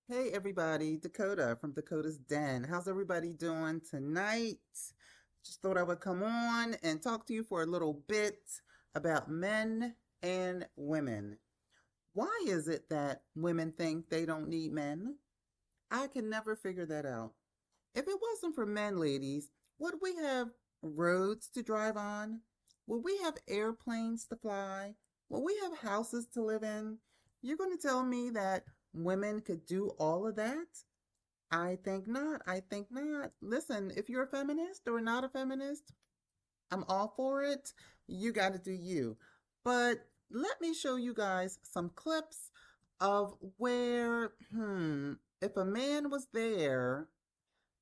Hey everybody, Dakota from Dakota's Den. How's everybody doing tonight? Just thought I would come on and talk to you for a little bit about men and women. Why is it that women think they don't need men? I can never figure that out. If it wasn't for men, ladies, would we have roads to drive on? Would we have airplanes to fly? Would we have houses to live in? You're going to tell me that women could do all of that? I think not. I think not. Listen, if you're a feminist or not a feminist, I'm all for it. You got to do you. But let me show you guys some clips of where, if a man was there,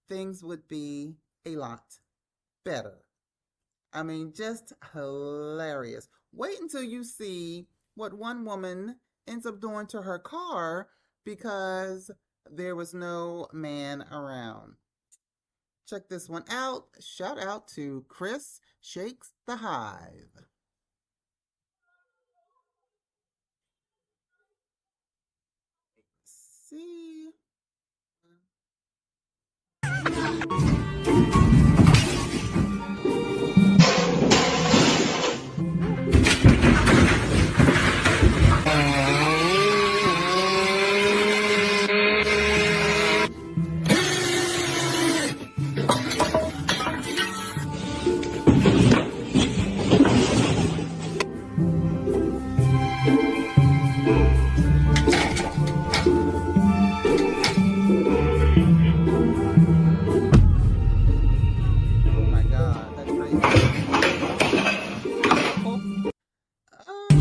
things would be a lot better. I mean, just hilarious. Wait until you see what one woman ends up doing to her car because there was no man around. Check this one out. Shout out to Chris Shakes the Hive. See? Oh my God, that's crazy. Powerful.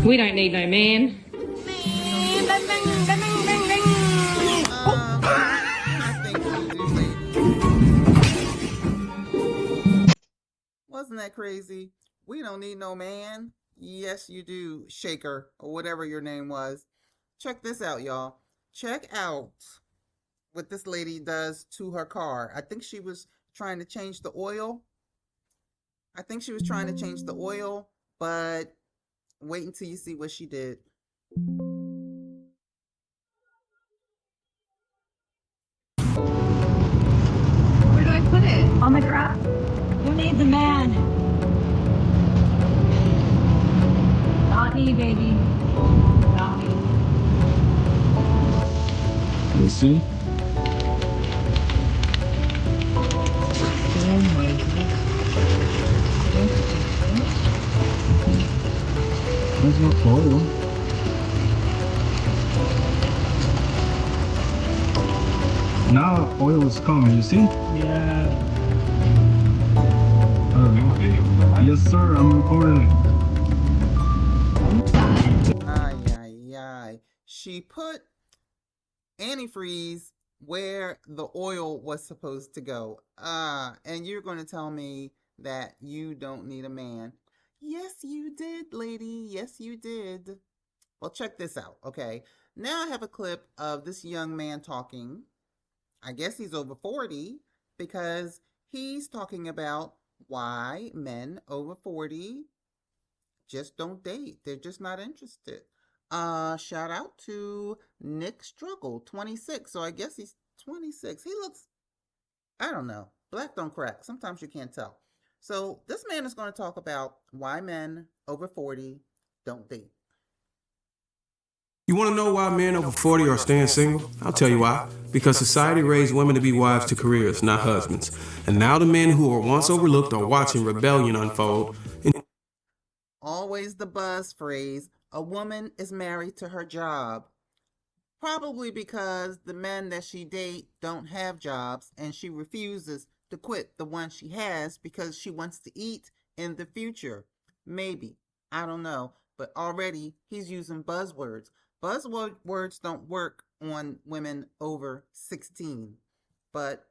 We don't need no man. We don't need no man. I think we do, ladies. Wasn't that crazy? We don't need no man. Yes, you do, Shaker, or whatever your name was. Check this out, y'all. Check out what this lady does to her car. I think she was trying to change the oil. I think she was trying to change the oil, but wait until you see what she did. Where do I put it? On the ground. Who needs a man? Not me, baby. Not me. You see? Oh my god. There's no oil. Now oil is coming, you see? Yeah. Yes sir, I'm recording. Ay, ay, ay. She put antifreeze where the oil was supposed to go. And you're going to tell me that you don't need a man. Yes, you did, lady. Yes, you did. Well, check this out, okay? Now I have a clip of this young man talking. I guess he's over 40 because he's talking about why men over 40 just don't date. They're just not interested. Shout out to Nick Struggle, 26. So I guess he's 26. He looks, I don't know, black don't crack. Sometimes you can't tell. So this man is going to talk about why men over 40 don't date. You want to know why men over 40 are staying single? I'll tell you why. Because society raised women to be wives to careers, not husbands. And now the men who were once overlooked are watching rebellion unfold. Always the buzz phrase, a woman is married to her job. Probably because the men that she date don't have jobs and she refuses to quit the one she has because she wants to eat in the future. Maybe. I don't know. But already he's using buzzwords. Buzzwords don't work on women over 16. But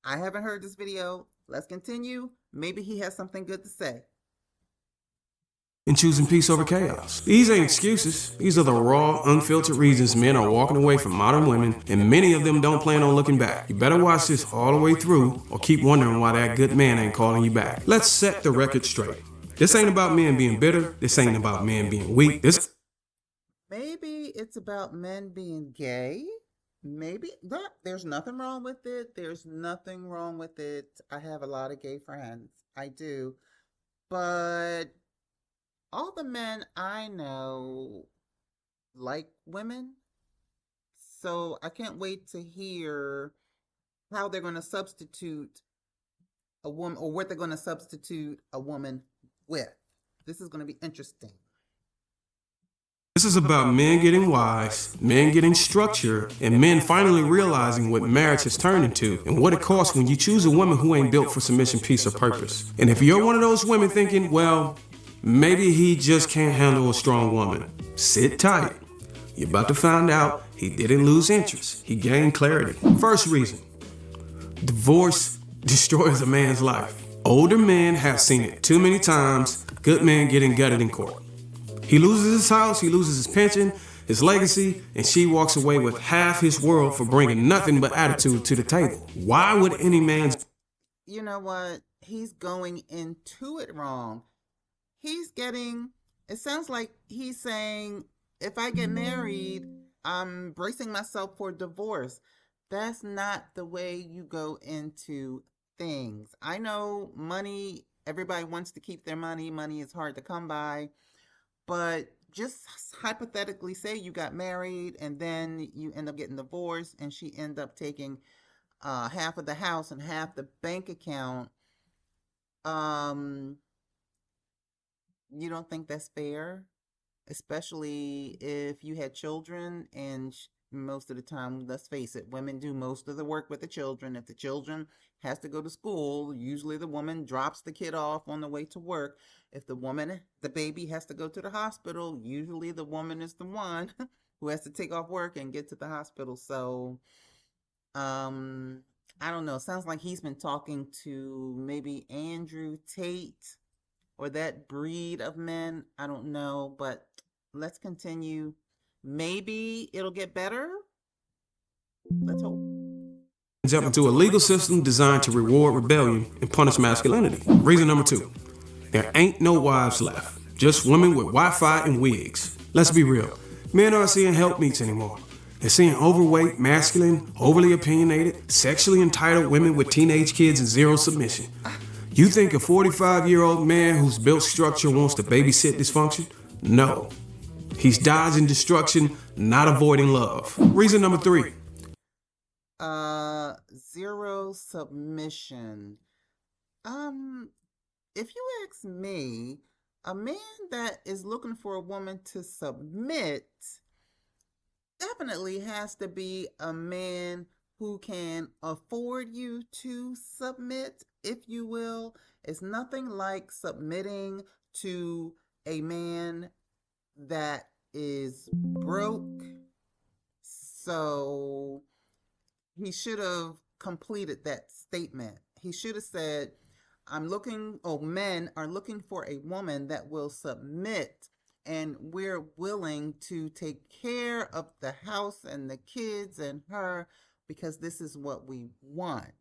I haven't heard this video. Let's continue. Maybe he has something good to say. In choosing peace over chaos. These ain't excuses. These are the raw, unfiltered reasons men are walking away from modern women, and many of them don't plan on looking back. You better watch this all the way through, or keep wondering why that good man ain't calling you back. Let's set the record straight. This ain't about men being bitter. This ain't about men being weak. Maybe it's about men being gay. maybe that there's nothing wrong with it. There's nothing wrong with it. I have a lot of gay friends. I do. But all the men I know like women. So I can't wait to hear how they're going to substitute a woman or what they're going to substitute a woman with. This is going to be interesting. This is about men getting wise, men getting structure, and men finally realizing what marriage has turned into and what it costs when you choose a woman who ain't built for submission, peace, or purpose. And if you're one of those women thinking, well, maybe he just can't handle a strong woman, sit tight. You're about to find out he didn't lose interest. He gained clarity. First reason, divorce destroys a man's life. Older men have seen it too many times, good men getting gutted in court. He loses his house, he loses his pension, his legacy, and she walks away with half his world for bringing nothing but attitude to the table. Why would any man's... You know what? He's going into it wrong. It sounds like he's saying, if I get married, I'm bracing myself for divorce. That's not the way you go into things. I know money, everybody wants to keep their money. Money is hard to come by. But just hypothetically say you got married and then you end up getting divorced and she end up taking half of the house and half the bank account. You don't think that's fair? Especially if you had children and most of the time, let's face it, women do most of the work with the children. If the children has to go to school, usually the woman drops the kid off on the way to work. If the baby has to go to the hospital, usually the woman is the one who has to take off work and get to the hospital. So, I don't know. Sounds like he's been talking to maybe Andrew Tate or that breed of men. I don't know, but let's continue. Maybe it'll get better. Let's hope. Jump into a legal system designed to reward rebellion and punish masculinity. Reason number 2, there ain't no wives left. Just women with Wi-Fi and wigs. Let's be real. Men aren't seeing helpmeets anymore. They're seeing overweight, masculine, overly opinionated, sexually entitled women with teenage kids and zero submission. You think a 45-year-old man who's built structure wants to babysit dysfunction? No. He's dodging destruction, not avoiding love. Reason number 3. Zero submission. If you ask me, a man that is looking for a woman to submit definitely has to be a man who can afford you to submit, if you will. It's nothing like submitting to a man that is broke. So he should have completed that statement. He should have said, men are looking for a woman that will submit, and we're willing to take care of the house and the kids and her because this is what we want.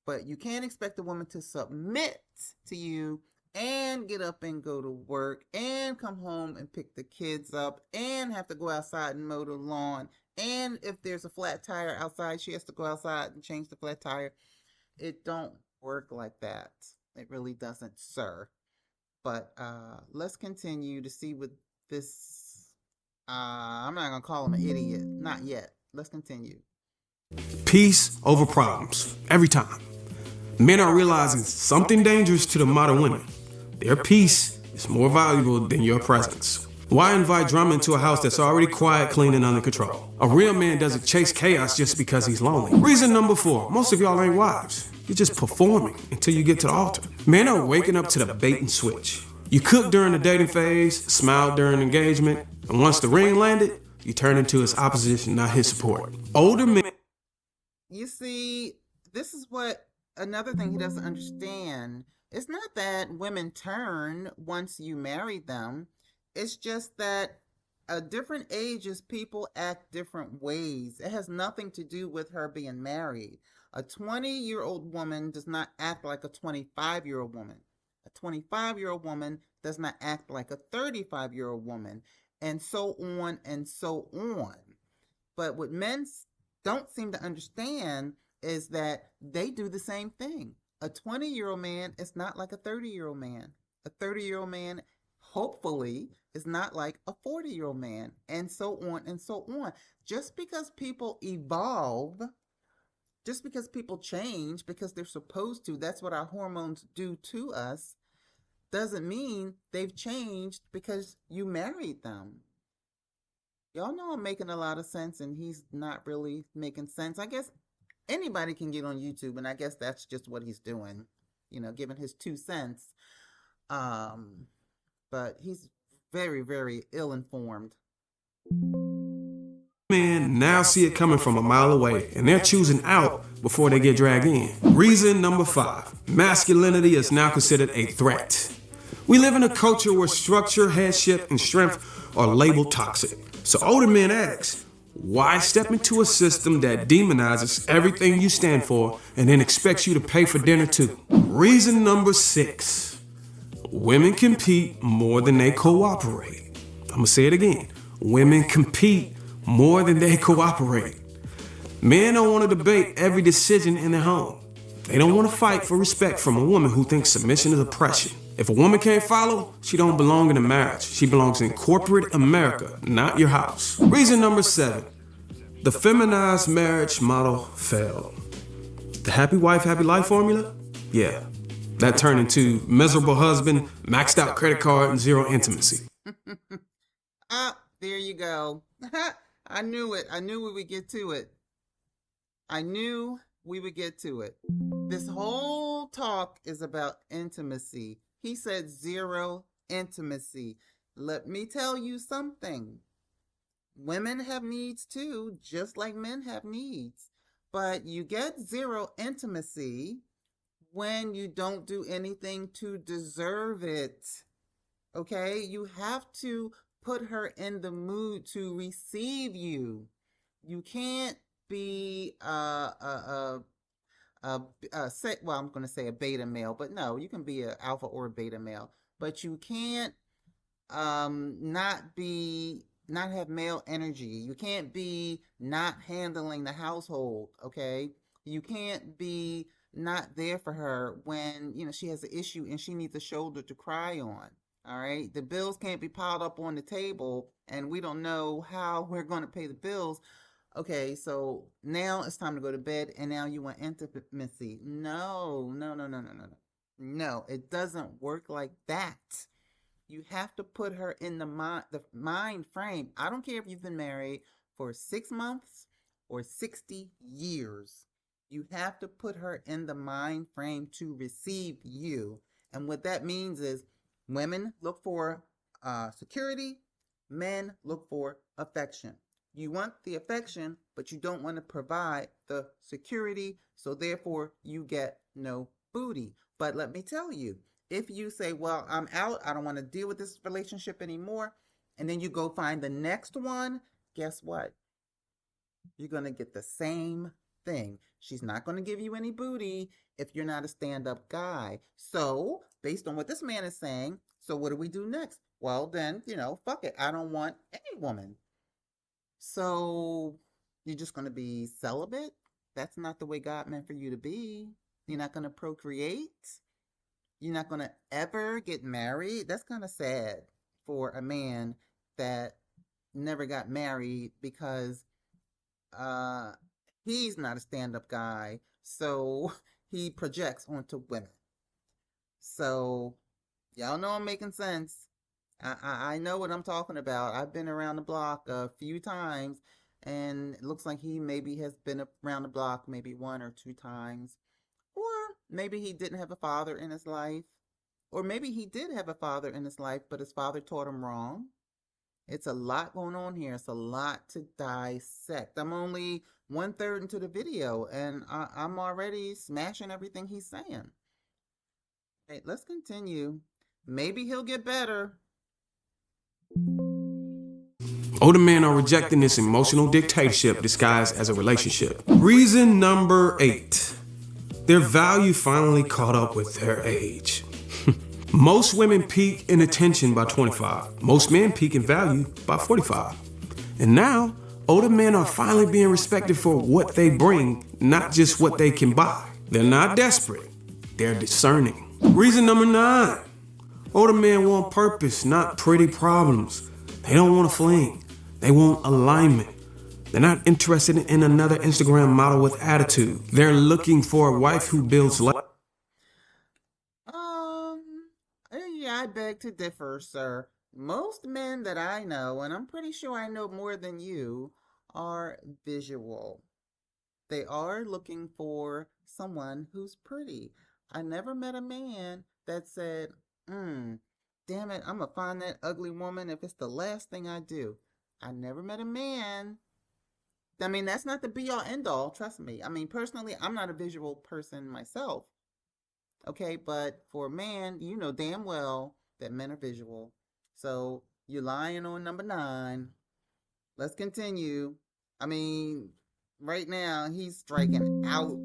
But you can't expect a woman to submit to you and get up and go to work and come home and pick the kids up and have to go outside and mow the lawn. And if there's a flat tire outside, she has to go outside and change the flat tire. It don't work like that. It really doesn't, sir. But let's continue to see what this... I'm not going to call him an idiot. Not yet. Let's continue. Peace over problems. Every time. Men are realizing something dangerous to the modern women. Their peace is more valuable than your presence. Why invite drama into a house that's already quiet, clean, and under control? A real man doesn't chase chaos just because he's lonely. Reason number 4, most of y'all ain't wives. You're just performing until you get to the altar. Men are waking up to the bait and switch. You cook during the dating phase, smile during engagement, and once the ring landed, you turn into his opposition, not his support. Older men... You see, this is what another thing he doesn't understand. It's not that women turn once you marry them. It's just that at different ages, people act different ways. It has nothing to do with her being married. A 20-year-old woman does not act like a 25-year-old woman. A 25-year-old woman does not act like a 35-year-old woman, and so on and so on. But with men don't seem to understand is that they do the same thing. A 20-year-old man is not like a 30-year-old man. A 30-year-old man, hopefully, is not like a 40-year-old man, and so on and so on. Just because people evolve, just because people change, because they're supposed to, that's what our hormones do to us, doesn't mean they've changed because you married them. Y'all know I'm making a lot of sense, and he's not really making sense. I guess anybody can get on YouTube, and I guess that's just what he's doing, giving his 2 cents. But he's very, very ill-informed. Men now see it coming from a mile away, and they're choosing out before they get dragged in. Reason number 5, masculinity is now considered a threat. We live in a culture where structure, headship, and strength are labeled toxic. So older men ask, why step into a system that demonizes everything you stand for and then expects you to pay for dinner too? Reason number 6, women compete more than they cooperate. I'm gonna say it again. Women compete more than they cooperate. Men don't want to debate every decision in their home. They don't want to fight for respect from a woman who thinks submission is oppression. If a woman can't follow, she don't belong in a marriage. She belongs in corporate America, not your house. Reason number 7, the feminized marriage model failed. The happy wife, happy life formula? Yeah, that turned into miserable husband, maxed out credit card, and zero intimacy. There you go. I knew it. I knew we would get to it. I knew we would get to it. This whole talk is about intimacy. He said zero intimacy. Let me tell you something. Women have needs too, just like men have needs. But you get zero intimacy when you don't do anything to deserve it. Okay? You have to put her in the mood to receive you. You can't be I'm going to say a beta male, but no, you can be an alpha or a beta male, but you can't not have male energy. You can't be not handling the household. Okay, you can't be not there for her when she has an issue and she needs a shoulder to cry on. All right, the bills can't be piled up on the table and we don't know how we're going to pay the bills. Okay, so now it's time to go to bed and now you want intimacy. No, it doesn't work like that. You have to put her in the mind frame. I don't care if you've been married for 6 months or 60 years. You have to put her in the mind frame to receive you. And what that means is women look for security, men look for affection. You want the affection, but you don't want to provide the security, so therefore you get no booty. But let me tell you, if you say, well, I'm out, I don't want to deal with this relationship anymore, and then you go find the next one, guess what? You're going to get the same thing. She's not going to give you any booty if you're not a stand-up guy. So, based on what this man is saying, so what do we do next? Well, then, fuck it. I don't want any woman. So, you're just going to be celibate? That's not the way God meant for you to be. You're not going to procreate? You're not going to ever get married? That's kind of sad for a man that never got married because he's not a stand-up guy, so he projects onto women. So, y'all know I'm making sense. I know what I'm talking about. I've been around the block a few times, and it looks like he maybe has been around the block maybe 1 or 2 times. Or maybe he didn't have a father in his life. Or maybe he did have a father in his life, but his father taught him wrong. It's a lot going on here. It's a lot to dissect. I'm only 1/3 into the video, and I'm already smashing everything he's saying. Hey, let's continue. Maybe he'll get better. Older men are rejecting this emotional dictatorship disguised as a relationship. Reason number 8. Their value finally caught up with their age. Most women peak in attention by 25. Most men peak in value by 45. And now, Older men are finally being respected for what they bring, not just what they can buy. They're not desperate, they're discerning. Reason number 9. Older men want purpose, not pretty problems. They don't want a fling, they want alignment. They're not interested in another Instagram model with attitude. They're looking for a wife who builds life. Yeah, I beg to differ, sir. Most men that I know, and I'm pretty sure I know more than you, are visual. They are looking for someone who's pretty. I never met a man that said, damn it, I'm gonna find that ugly woman if it's the last thing I do. I never met a man. I mean, that's not the be all end all, trust me. I mean, personally, I'm not a visual person myself. Okay, but for a man, you know damn well that men are visual. So you're lying on number 9. Let's continue. I mean, right now, he's striking out.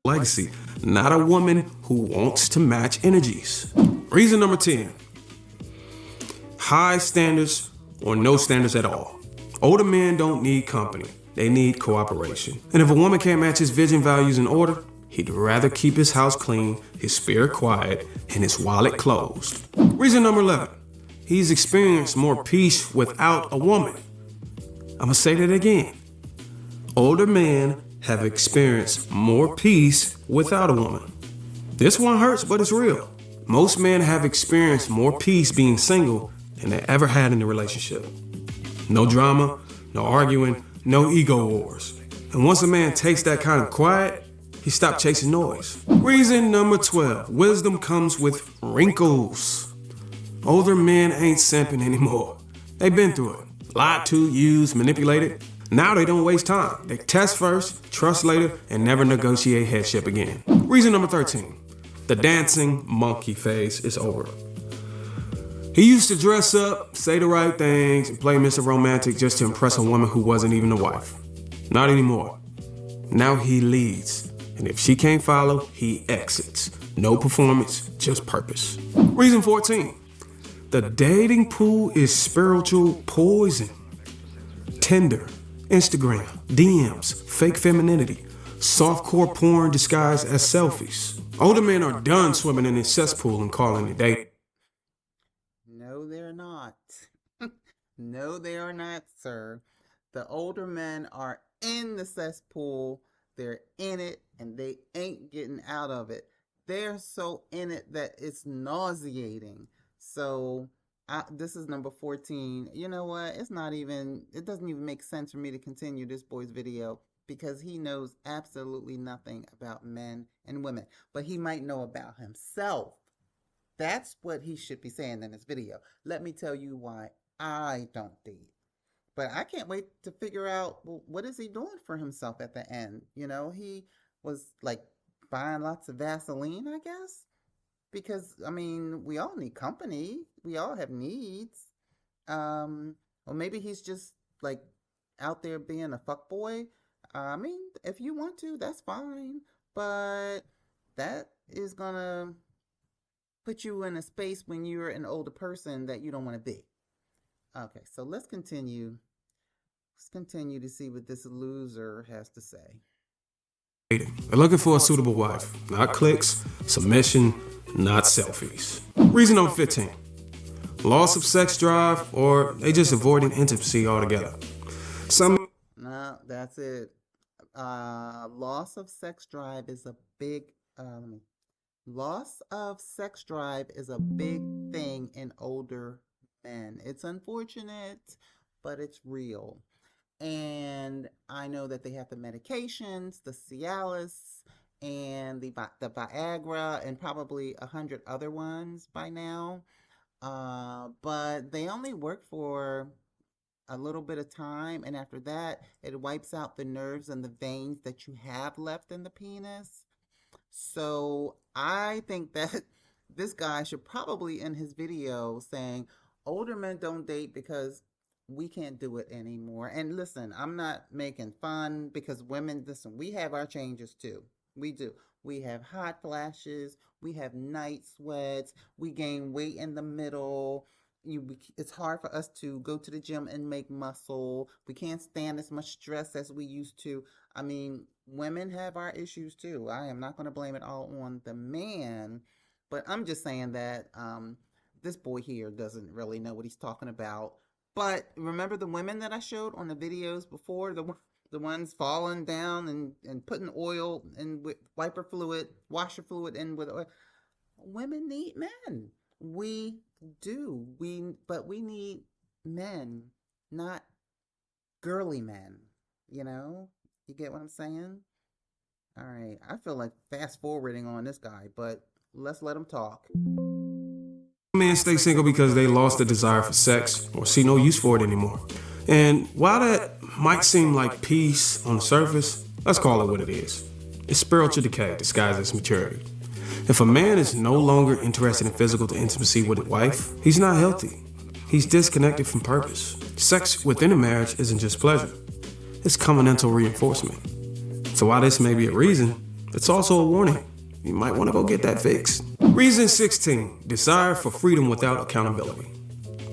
Legacy, not a woman who wants to match energies. Reason number 10. High standards or no standards at all. Older men don't need company. They need cooperation. And if a woman can't match his vision, values, and order, he'd rather keep his house clean, his spirit quiet, and his wallet closed. Reason number 11. He's experienced more peace without a woman. I'm gonna say that again. Older men have experienced more peace without a woman. This one hurts, but it's real. Most men have experienced more peace being single than they ever had in a relationship. No drama, no arguing, no ego wars. And once a man takes that kind of quiet, he stopped chasing noise. Reason number 12. Wisdom comes with wrinkles. Older men ain't simping anymore. They've been through it. Lied to, used, manipulated. Now they don't waste time. They test first, trust later, and never negotiate headship again. Reason number 13. The dancing monkey phase is over. He used to dress up, say the right things, and play Mr. Romantic just to impress a woman who wasn't even a wife. Not anymore. Now he leads. And if she can't follow, he exits. No performance, just purpose. Reason 14. The dating pool is spiritual poison. Tinder, Instagram, DMs, fake femininity, softcore porn disguised as selfies. Older men are done swimming in this cesspool and calling it dating. No, they're not. No, they are not, sir. The older men are in the cesspool. They're in it and they ain't getting out of it. They're so in it that it's nauseating. So this is number 14. You know what? It doesn't even make sense for me to continue this boy's video because he knows absolutely nothing about men and women. But he might know about himself. That's what he should be saying in this video. Let me tell you why I don't date. But I can't wait to figure out, well, what is he doing for himself at the end? You know, he was like buying lots of Vaseline, I guess. Because, I mean, we all need company. We all have needs. Or maybe he's just like out there being a fuckboy. I mean, if you want to, that's fine. But that is going to put you in a space when you're an older person that you don't want to be. Okay, so let's continue. Let's continue to see what this loser has to say. They're looking for a suitable wife, not clicks, submission, not selfies. Reason number 15. Loss of sex drive, or they just avoiding intimacy altogether. No, that's it. Loss of sex drive is a big thing in older men. It's unfortunate, but it's real. And I know that they have the medications, the Cialis, and the Viagra, and probably 100 other ones by now. But they only work for a little bit of time, and after that, it wipes out the nerves and the veins that you have left in the penis. So I think that this guy should probably end his video saying, older men don't date because we can't do it anymore. And listen, I'm not making fun because women, listen, we have our changes too. We do. We have hot flashes. We have night sweats. We gain weight in the middle. it's hard for us to go to the gym and make muscle. We can't stand as much stress as we used to. I mean, women have our issues too. I am not going to blame it all on the man, but I'm just saying that this boy here doesn't really know what he's talking about. But remember the women that I showed on the videos before, the ones falling down and putting oil and with wiper fluid, washer fluid in with oil. Women need men. We do. But we need men, not girly men. You know? You get what I'm saying? All right. I feel like fast forwarding on this guy, but let's let him talk. Men stay single because they lost the desire for sex or see no use for it anymore. And while that might seem like peace on the surface, let's call it what it is. It's spiritual decay disguised as maturity. If a man is no longer interested in physical intimacy with his wife, he's not healthy. He's disconnected from purpose. Sex within a marriage isn't just pleasure. It's covenantal reinforcement. So while this may be a reason, it's also a warning. You might want to go get that fixed. Reason 16, desire for freedom without accountability.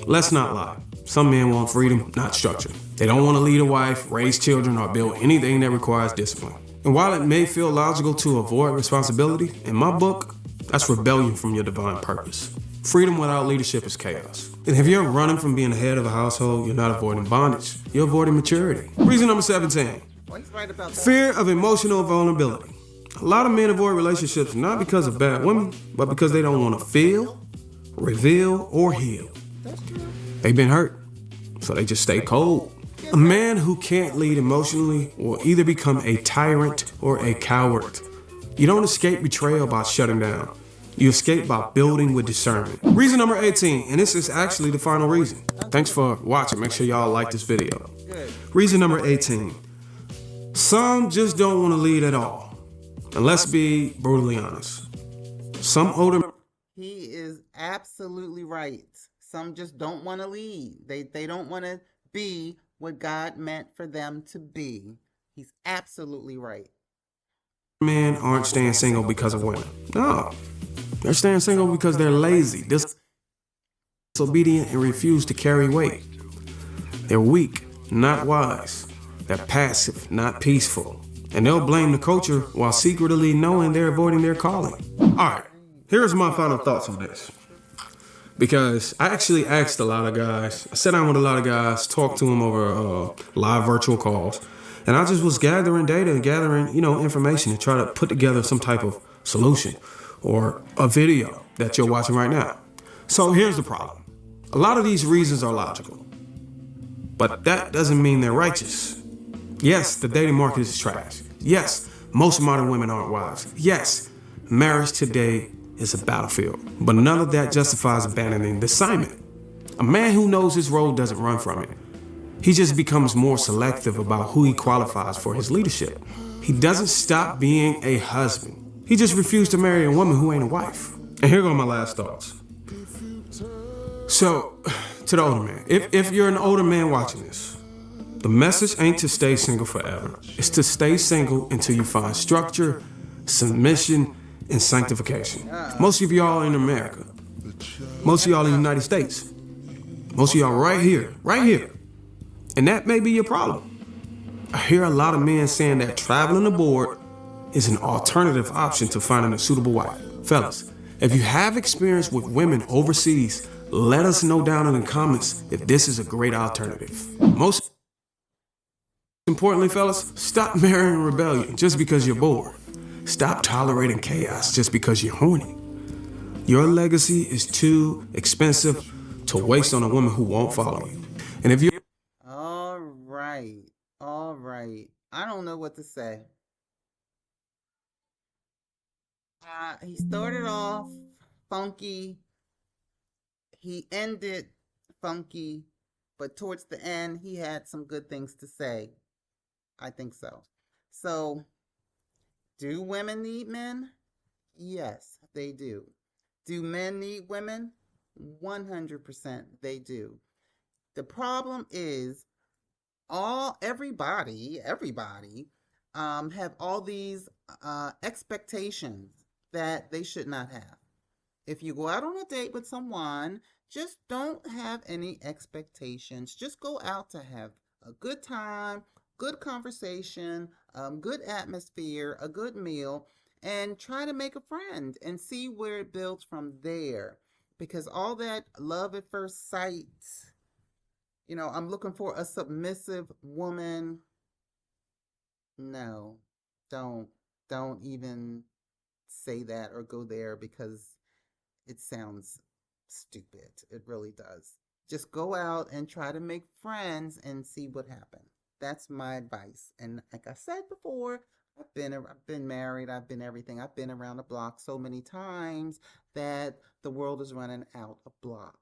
Let's not lie. Some men want freedom, not structure. They don't want to lead a wife, raise children, or build anything that requires discipline. And while it may feel logical to avoid responsibility, in my book, that's rebellion from your divine purpose. Freedom without leadership is chaos. And if you're running from being the head of a household, you're not avoiding bondage. You're avoiding maturity. Reason number 17, Well, he's right about that. fear of emotional vulnerability. A lot of men avoid relationships not because of bad women, but because they don't want to feel, reveal, or heal. They've been hurt, so they just stay cold. A man who can't lead emotionally will either become a tyrant or a coward. You don't escape betrayal by shutting down. You escape by building with discernment. Reason number 18, and this is actually the final reason. Thanks for watching. Make sure y'all like this video. Reason number 18, some just don't want to lead at all. And let's be brutally honest. Some older... He is absolutely right. Some just don't want to lead. They don't want to be what God meant for them to be. He's absolutely right. Men aren't staying single because of women. No. They're staying single because they're lazy, disobedient, and refuse to carry weight. They're weak, not wise. They're passive, not peaceful. And they'll blame the culture while secretly knowing they're avoiding their calling. All right, here's my final thoughts on this. Because I actually asked a lot of guys, I sat down with a lot of guys, talked to them over live virtual calls, and I just was gathering data and gathering, information to try to put together some type of solution or a video that you're watching right now. So here's the problem. A lot of these reasons are logical, but that doesn't mean they're righteous. Yes, the dating market is trash. Yes, most modern women aren't wives. Yes, marriage today is a battlefield. But none of that justifies abandoning the assignment. A man who knows his role doesn't run from it. He just becomes more selective about who he qualifies for his leadership. He doesn't stop being a husband. He just refused to marry a woman who ain't a wife. And here go my last thoughts. So, to the older man, if you're an older man watching this, the message ain't to stay single forever. It's to stay single until you find structure, submission, and sanctification. Most of y'all in America. Most of y'all in the United States. Most of y'all right here. And that may be your problem. I hear a lot of men saying that traveling abroad is an alternative option to finding a suitable wife. Fellas, if you have experience with women overseas, let us know down in the comments if this is a great alternative. Most importantly, fellas, stop marrying rebellion just because you're bored. Stop tolerating chaos just because you're horny. Your legacy is too expensive to waste on a woman who won't follow you. And if you... All right. I don't know what to say. He started off funky. He ended funky. But towards the end, he had some good things to say. I think so. So, do women need men? Yes, they do. Do men need women? 100% they do. The problem is everybody have all these expectations that they should not have. If you go out on a date with someone just don't have any expectations. Just go out to have a good time, good conversation, good atmosphere, a good meal, and try to make a friend and see where it builds from there. Because all that love at first sight, I'm looking for a submissive woman. No, don't, don't even say that or go there because it sounds stupid. It really does. Just go out and try to make friends and see what happens. That's my advice. And like I said before, I've been married, I've been everything. I've been around the block so many times that the world is running out of block.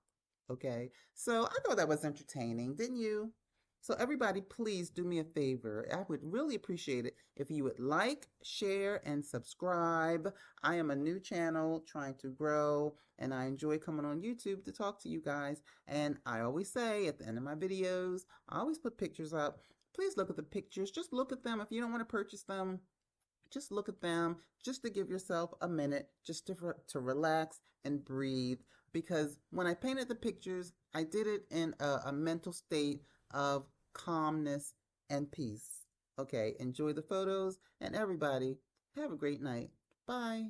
Okay? So I thought that was entertaining, didn't you? So everybody, please do me a favor. I would really appreciate it if you would like, share, and subscribe. I am a new channel trying to grow, and I enjoy coming on YouTube to talk to you guys. And I always say at the end of my videos, I always put pictures up. Please look at the pictures. Just look at them. If you don't want to purchase them, just look at them just to give yourself a minute just to relax and breathe. Because when I painted the pictures, I did it in a mental state of calmness and peace. Okay, enjoy the photos, and everybody, have a great night. Bye.